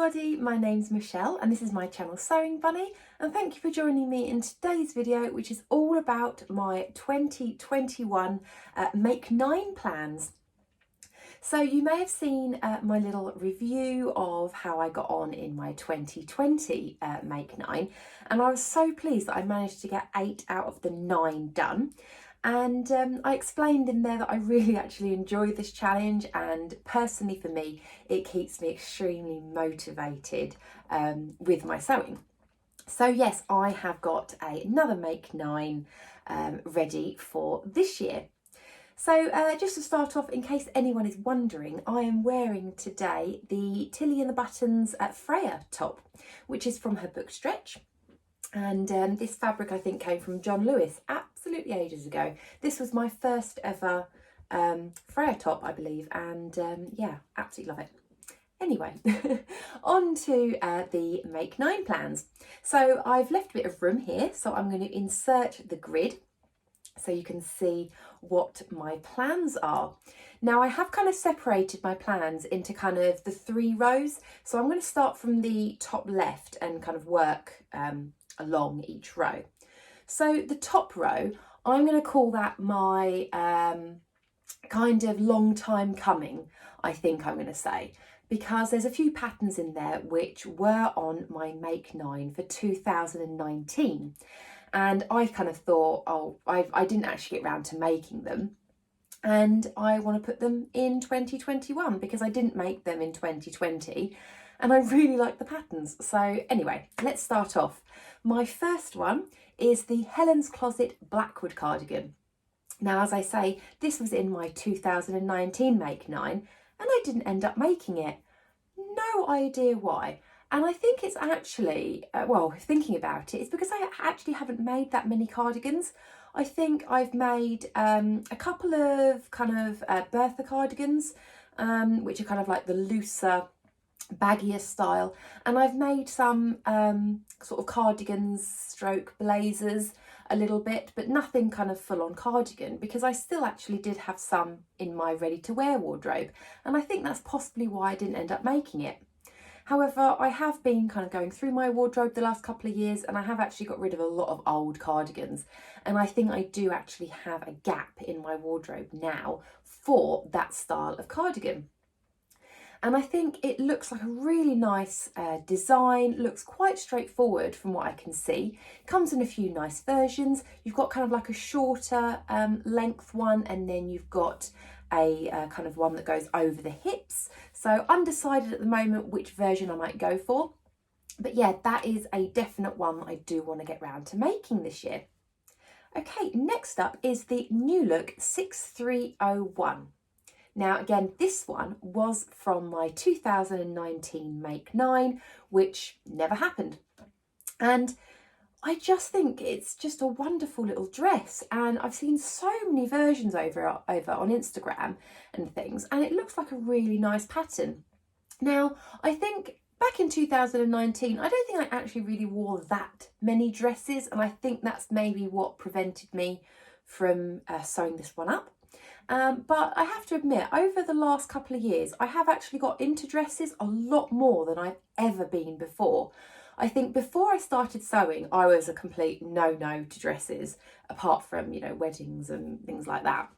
everybody, my name's Michelle and this is my channel Sewing Bunny, and thank you for joining me in today's video, which is all about my 2021 Make 9 plans. So you may have seen my little review of how I got on in my 2020 Make 9, and I was so pleased that I managed to get 8 out of the 9 done. And I explained in there that I really actually enjoy this challenge, and personally for me it keeps me extremely motivated with my sewing. So yes, I have got another Make 9 ready for this year. So just to start off, in case anyone is wondering, I am wearing today the Tilly and the Buttons Freya top, which is from her book Stretch. And this fabric I think came from John Lewis absolutely ages ago. This was my first ever Freya top, I believe, and yeah, absolutely love it. Anyway, on to the Make 9 plans. So I've left a bit of room here, so I'm going to insert the grid so you can see what my plans are. Now I have kind of separated my plans into kind of the 3 rows, so I'm going to start from the top left and kind of work along each row. So the top row, I'm going to call that my kind of long time coming, I think I'm going to say, because there's a few patterns in there which were on my Make 9 for 2019, and I kind of thought, oh, I didn't actually get round to making them, and I want to put them in 2021 because I didn't make them in 2020 and I really like the patterns. So anyway, let's start off. My first one is the Helen's Closet Blackwood cardigan. Now, as I say, this was in my 2019 Make 9 and I didn't end up making it. No idea why. And I think it's actually, well, thinking about it, it's because I actually haven't made that many cardigans. I think I've made a couple of kind of Bertha cardigans, which are kind of like the looser, baggier style, and I've made some sort of cardigans stroke blazers a little bit, but nothing kind of full on cardigan, because I still actually did have some in my ready to wear wardrobe, and I think that's possibly why I didn't end up making it. However, I have been kind of going through my wardrobe the last couple of years, and I have actually got rid of a lot of old cardigans, and I think I do actually have a gap in my wardrobe now for that style of cardigan. And I think it looks like a really nice design, looks quite straightforward from what I can see. Comes in a few nice versions. You've got kind of like a shorter length one, and then you've got a kind of one that goes over the hips. So undecided at the moment which version I might go for. But yeah, that is a definite one that I do want to get round to making this year. Okay, next up is the New Look 6301. Now again, this one was from my 2019 Make 9, which never happened. And I just think it's just a wonderful little dress, and I've seen so many versions over on Instagram and things, and it looks like a really nice pattern. Now, I think back in 2019, I don't think I actually really wore that many dresses, and I think that's maybe what prevented me from sewing this one up. But I have to admit, over the last couple of years, I have actually got into dresses a lot more than I've ever been before. I think before I started sewing, I was a complete no-no to dresses, apart from, you know, weddings and things like that.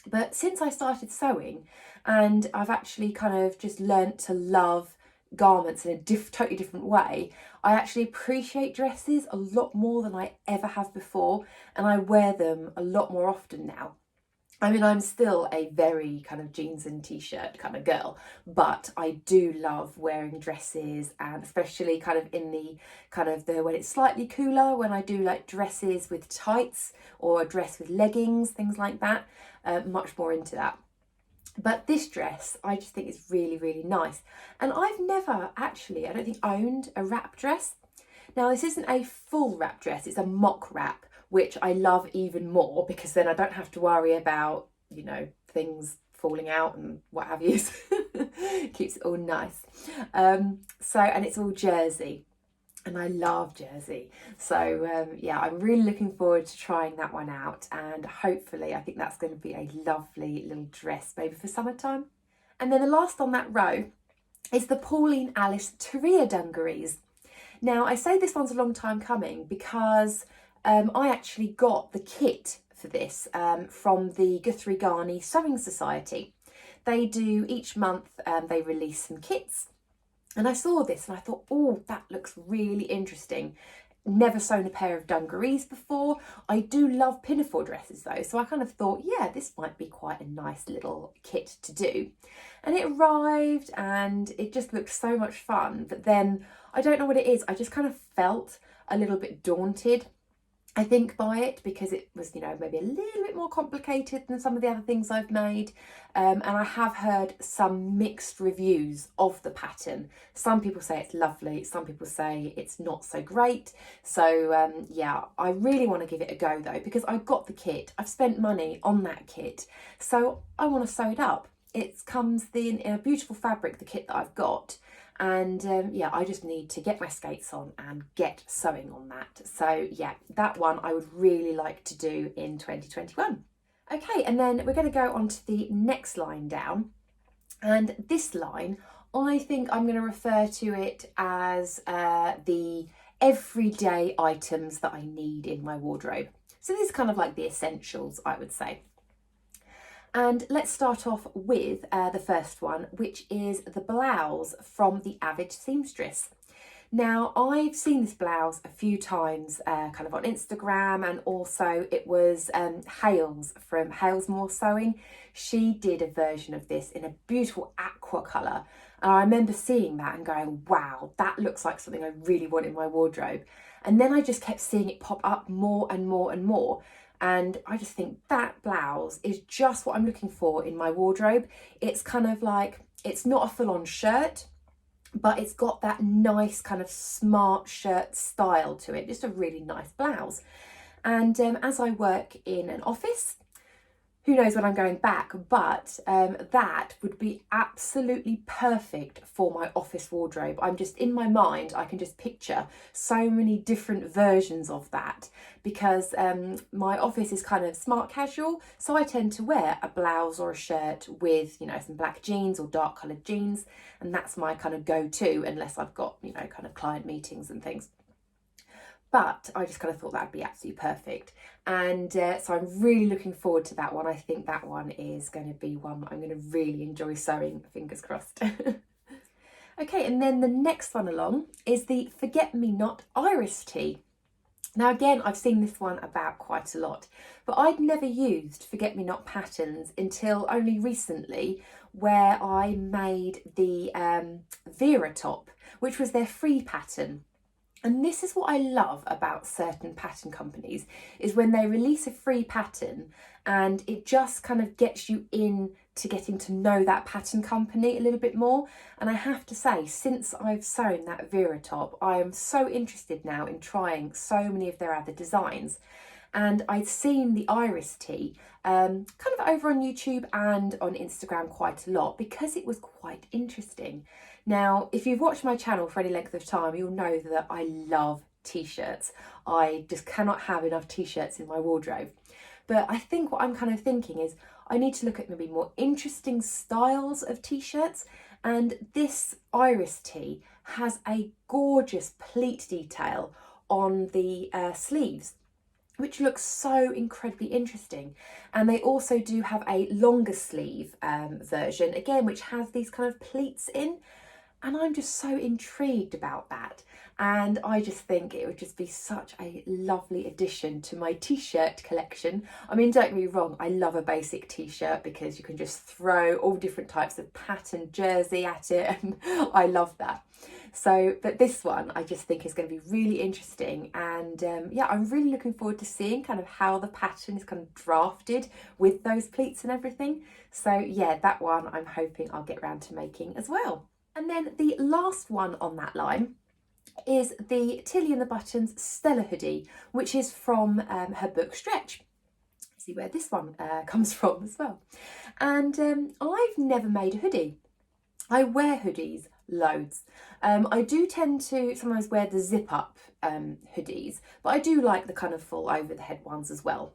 But since I started sewing, and I've actually kind of just learnt to love garments in a totally different way, I actually appreciate dresses a lot more than I ever have before, and I wear them a lot more often now. I mean, I'm still a very kind of jeans and t-shirt kind of girl, but I do love wearing dresses, and especially kind of in the when it's slightly cooler, when I do like dresses with tights or a dress with leggings, things like that, much more into that. But this dress, I just think is really, really nice. And I've never actually, I don't think, owned a wrap dress. Now, this isn't a full wrap dress, it's a mock wrap, which I love even more because then I don't have to worry about, you know, things falling out and what have you. Keeps it all nice. And it's all jersey, and I love jersey. So yeah, I'm really looking forward to trying that one out, and hopefully I think that's going to be a lovely little dress maybe for summertime. And then the last on that row is the Pauline Alice Turia dungarees. Now, I say this one's a long time coming because I actually got the kit for this from the Guthrie Ghani Sewing Society. They do each month, they release some kits. And I saw this and I thought, oh, that looks really interesting. Never sewn a pair of dungarees before. I do love pinafore dresses though, so I kind of thought, yeah, this might be quite a nice little kit to do. And it arrived and it just looked so much fun. But then I don't know what it is, I just kind of felt a little bit daunted, I think, by it, because it was, you know, maybe a little bit more complicated than some of the other things I've made. And I have heard some mixed reviews of the pattern. Some people say it's lovely, some people say it's not so great. So yeah, I really want to give it a go though, because I got the kit, I've spent money on that kit, so I want to sew it up. It comes in a beautiful fabric, the kit that I've got. And yeah, I just need to get my skates on and get sewing on that. So yeah, that one I would really like to do in 2021. Okay, and then we're going to go on to the next line down. And this line, I think I'm going to refer to it as the everyday items that I need in my wardrobe. So this is kind of like the essentials, I would say. And let's start off with the first one, which is the blouse from the Avid Seamstress. Now, I've seen this blouse a few times kind of on Instagram, and also it was Hales from Halesmore Sewing. She did a version of this in a beautiful aqua colour. And I remember seeing that and going, wow, that looks like something I really want in my wardrobe. And then I just kept seeing it pop up more and more and more. And I just think that blouse is just what I'm looking for in my wardrobe. It's kind of like, it's not a full-on shirt, but it's got that nice kind of smart shirt style to it. Just a really nice blouse. And as I work in an office, who knows when I'm going back, but that would be absolutely perfect for my office wardrobe. I'm just, in my mind, I can just picture so many different versions of that, because my office is kind of smart casual, so I tend to wear a blouse or a shirt with, you know, some black jeans or dark coloured jeans, and that's my kind of go-to, unless I've got, you know, kind of client meetings and things. But I just kind of thought that'd be absolutely perfect. And so I'm really looking forward to that one. I think that one is going to be one I'm going to really enjoy sewing, fingers crossed. Okay, and then the next one along is the Forget Me Not Iris Tee. Now again, I've seen this one about quite a lot, but I'd never used Forget Me Not patterns until only recently, where I made the Vera top, which was their free pattern. And this is what I love about certain pattern companies, is when they release a free pattern and it just kind of gets you in to getting to know that pattern company a little bit more. And I have to say, since I've sewn that Vera top, I am so interested now in trying so many of their other designs. And I'd seen the Iris Tee kind of over on YouTube and on Instagram quite a lot, because it was quite interesting. Now, if you've watched my channel for any length of time, you'll know that I love t-shirts. I just cannot have enough t-shirts in my wardrobe. But I think what I'm kind of thinking is I need to look at maybe more interesting styles of t-shirts. And this Iris Tee has a gorgeous pleat detail on the sleeves, which looks so incredibly interesting. And they also do have a longer sleeve version, again, which has these kind of pleats in. And I'm just so intrigued about that. And I just think it would just be such a lovely addition to my t-shirt collection. I mean, don't get me wrong, I love a basic t-shirt because you can just throw all different types of pattern jersey at it, and I love that. So, but this one I just think is going to be really interesting, and yeah, I'm really looking forward to seeing kind of how the pattern is kind of drafted with those pleats and everything. So yeah, that one I'm hoping I'll get around to making as well. And then the last one on that line is the Tilly and the Buttons Stella Hoodie, which is from her book Stretch. See where this one comes from as well. And I've never made a hoodie. I wear hoodies loads. I do tend to sometimes wear the zip up hoodies, but I do like the kind of full over the head ones as well.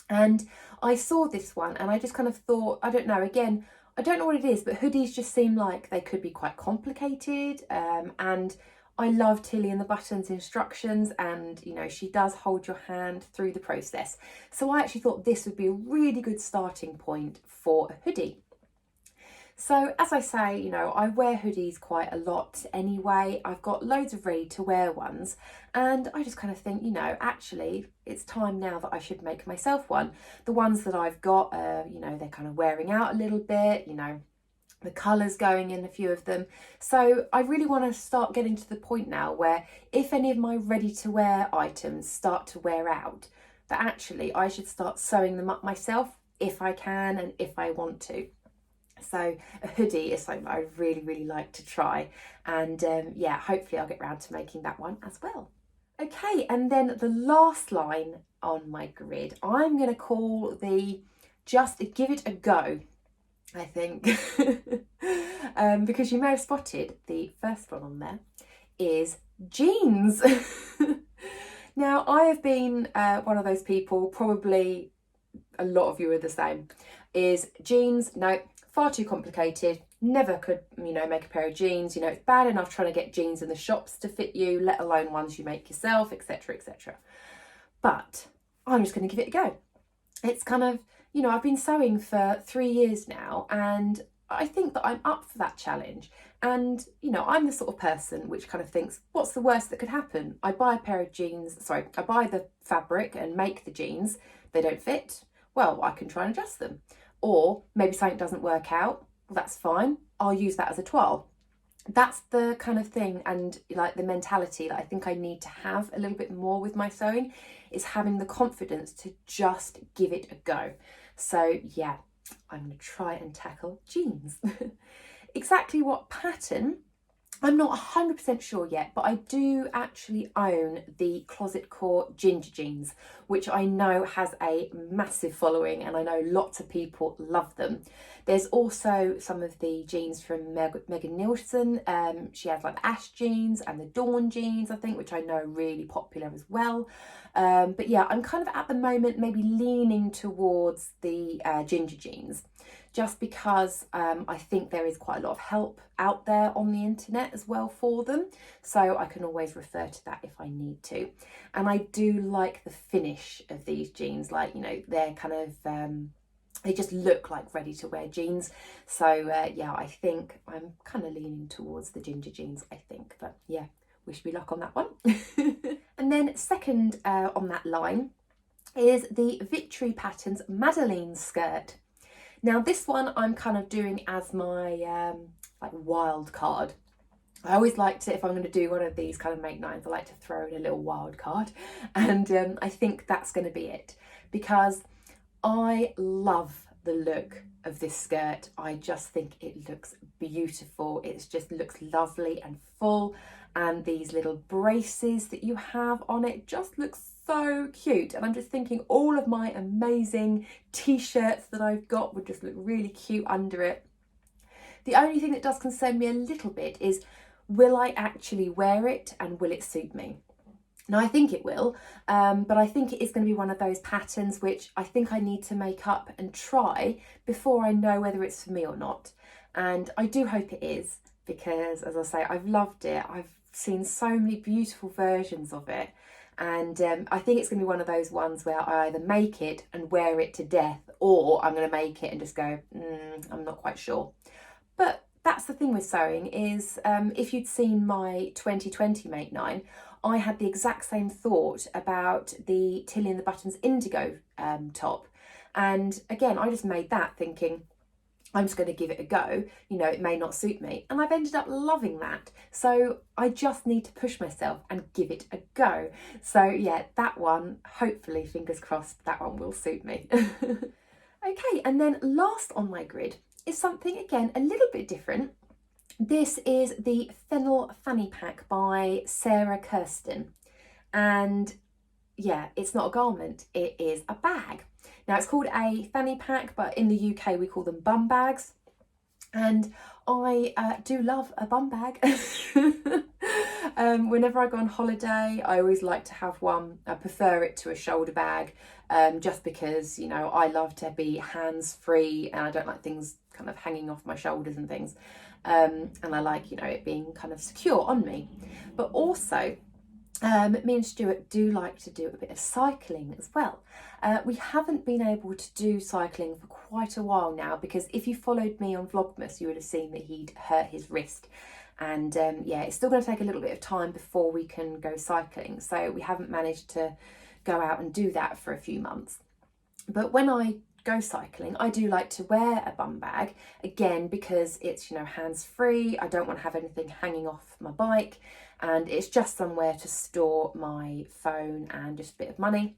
And I saw this one and I just kind of thought, I don't know, again, I don't know what it is, but hoodies just seem like they could be quite complicated, and I love Tilly and the Buttons instructions, and you know, she does hold your hand through the process. So I actually thought this would be a really good starting point for a hoodie. So as I say, you know, I wear hoodies quite a lot anyway. I've got loads of ready to wear ones, and I just kind of think, you know, actually it's time now that I should make myself one. The ones that I've got, you know, they're kind of wearing out a little bit, you know, the colours going in a few of them. So I really want to start getting to the point now where if any of my ready to wear items start to wear out, that actually I should start sewing them up myself if I can and if I want to. So a hoodie is something that I really like to try, and yeah, hopefully I'll get around to making that one as well. Okay, and then the last line on my grid, I'm going to call the just give it a go, I think. Because you may have spotted the first one on there is jeans. Now, I have been one of those people, probably a lot of you are the same, is jeans, no, far too complicated, never could, you know, make a pair of jeans. You know, it's bad enough trying to get jeans in the shops to fit you, let alone ones you make yourself, etc, etc. But I'm just going to give it a go. It's kind of, you know, I've been sewing for 3 years now, and I think that I'm up for that challenge. And, you know, I'm the sort of person which kind of thinks, what's the worst that could happen? I buy a pair of jeans, sorry, I buy the fabric and make the jeans, they don't fit. Well, I can try and adjust them. Or maybe something doesn't work out, well, that's fine, I'll use that as a toile. That's the kind of thing, and like the mentality that I think I need to have a little bit more with my sewing, is having the confidence to just give it a go. So yeah, I'm going to try and tackle jeans. Exactly what pattern, I'm not 100% sure yet, but I do actually own the Closet Core Ginger Jeans, which I know has a massive following, and I know lots of people love them. There's also some of the jeans from Megan Nielsen. She has like the Ash jeans and the Dawn jeans, I think, which I know are really popular as well. But yeah, I'm kind of at the moment maybe leaning towards the ginger jeans, just because I think there is quite a lot of help out there on the internet as well for them. So I can always refer to that if I need to. And I do like the finish of these jeans, like, you know, they're kind of, they just look like ready to wear jeans. So yeah, I think I'm kind of leaning towards the ginger jeans, I think. But yeah, wish me luck on that one. And then second on that line is the Victory Patterns Madeleine skirt. Now this one I'm kind of doing as my like wild card. I always like to, if I'm going to do one of these kind of make nines, I like to throw in a little wild card, and I think that's going to be it, because I love the look of this skirt. I just think it looks beautiful. It just looks lovely and full, and these little braces that you have on it just looks so cute. And I'm just thinking all of my amazing t-shirts that I've got would just look really cute under it. The only thing that does concern me a little bit is, will I actually wear it and will it suit me? Now, I think it will, but I think it is going to be one of those patterns which I think I need to make up and try before I know whether it's for me or not. And I do hope it is, because as I say, I've loved it. I've seen so many beautiful versions of it. And I think it's going to be one of those ones where I either make it and wear it to death, or I'm going to make it and just go, I'm not quite sure. But that's the thing with sewing is, if you'd seen my 2020 Make 9, I had the exact same thought about the Tilly and the Buttons Indigo top. And again, I just made that thinking, I'm just going to give it a go. You know, it may not suit me. And I've ended up loving that. So I just need to push myself and give it a go. So yeah, that one, hopefully, fingers crossed, that one will suit me. Okay, and then last on my grid is something, again, a little bit different. This is the Fanny Pack by Sarah Kirsten. And yeah, it's not a garment, it is a bag. Now it's called a fanny pack, but in the UK we call them bum bags. And I do love a bum bag. Whenever I go on holiday, I always like to have one. I prefer it to a shoulder bag, just because, you know, I love to be hands-free and I don't like things kind of hanging off my shoulders and things. And I like, you know, it being kind of secure on me. But also, me and Stuart do like to do a bit of cycling as well. We haven't been able to do cycling for quite a while now, because if you followed me on Vlogmas, you would have seen that he'd hurt his wrist. And yeah, it's still going to take a little bit of time before we can go cycling. So we haven't managed to go out and do that for a few months. But when I go cycling, I do like to wear a bum bag, again, because it's, you know, hands-free. I don't want to have anything hanging off my bike, and it's just somewhere to store my phone and just a bit of money.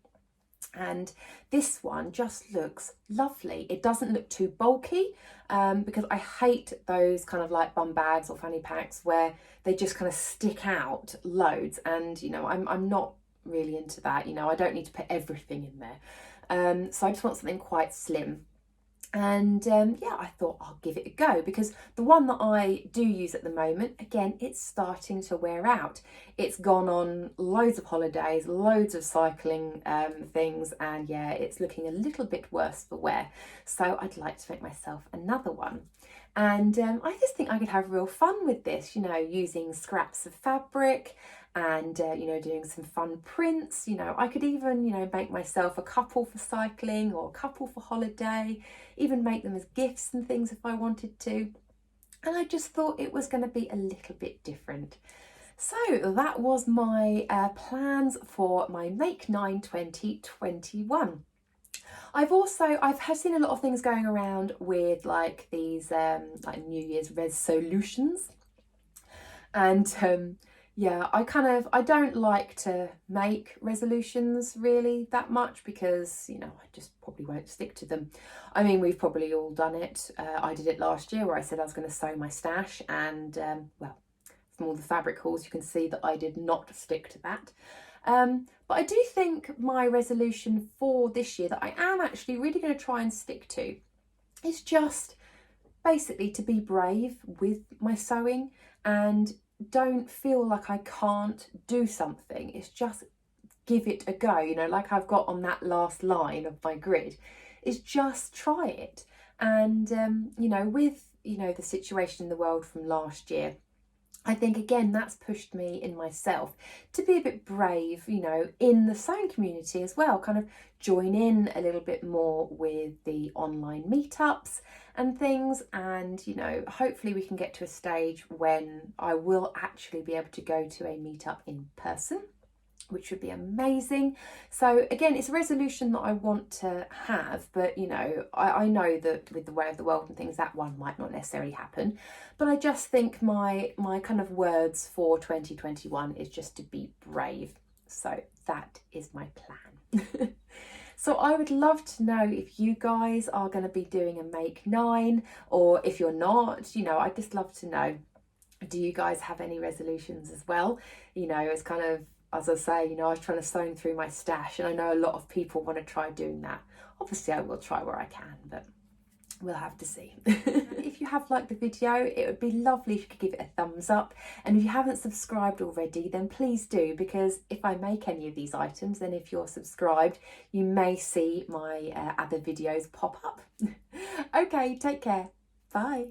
And this one just looks lovely. It doesn't look too bulky, because I hate those kind of like bum bags or fanny packs where they just kind of stick out loads, and you know, I'm not really into that. You know, I don't need to put everything in there. So I just want something quite slim. And yeah, I thought I'll give it a go, because the one that I do use at the moment, again, it's starting to wear out. It's gone on loads of holidays, loads of cycling things, and yeah, it's looking a little bit worse for wear. So I'd like to make myself another one. And I just think I could have real fun with this, you know, using scraps of fabric and, you know, doing some fun prints. You know, I could even, you know, make myself a couple for cycling or a couple for holiday, even make them as gifts and things if I wanted to. And I just thought it was going to be a little bit different. So that was my plans for my Make 9 2021. I've seen a lot of things going around with like these like New Year's resolutions, and yeah, I don't like to make resolutions really that much, because, you know, I just probably won't stick to them. I mean, we've probably all done it. I did it last year where I said I was going to sew my stash, and well, from all the fabric hauls you can see that I did not stick to that. But I do think my resolution for this year that I am actually really going to try and stick to is just basically to be brave with my sewing and don't feel like I can't do something. It's just give it a go, you know, like I've got on that last line of my grid, is just try it. And you know, with, you know, the situation in the world from last year, I think again that's pushed me in myself to be a bit brave, you know, in the sewing community as well, kind of join in a little bit more with the online meetups and things. And, you know, hopefully we can get to a stage when I will actually be able to go to a meetup in person, which would be amazing. So again, it's a resolution that I want to have, but you know, I know that with the way of the world and things, that one might not necessarily happen. But I just think my kind of words for 2021 is just to be brave. So that is my plan. So I would love to know if you guys are going to be doing a Make 9, or if you're not, you know, I'd just love to know. Do you guys have any resolutions as well? You know, it's kind of, as I say, you know, I was trying to sew through my stash, and I know a lot of people want to try doing that. Obviously, I will try where I can, but we'll have to see. If you have liked the video, it would be lovely if you could give it a thumbs up. And if you haven't subscribed already, then please do, because if I make any of these items, then if you're subscribed, you may see my other videos pop up. Okay, take care. Bye.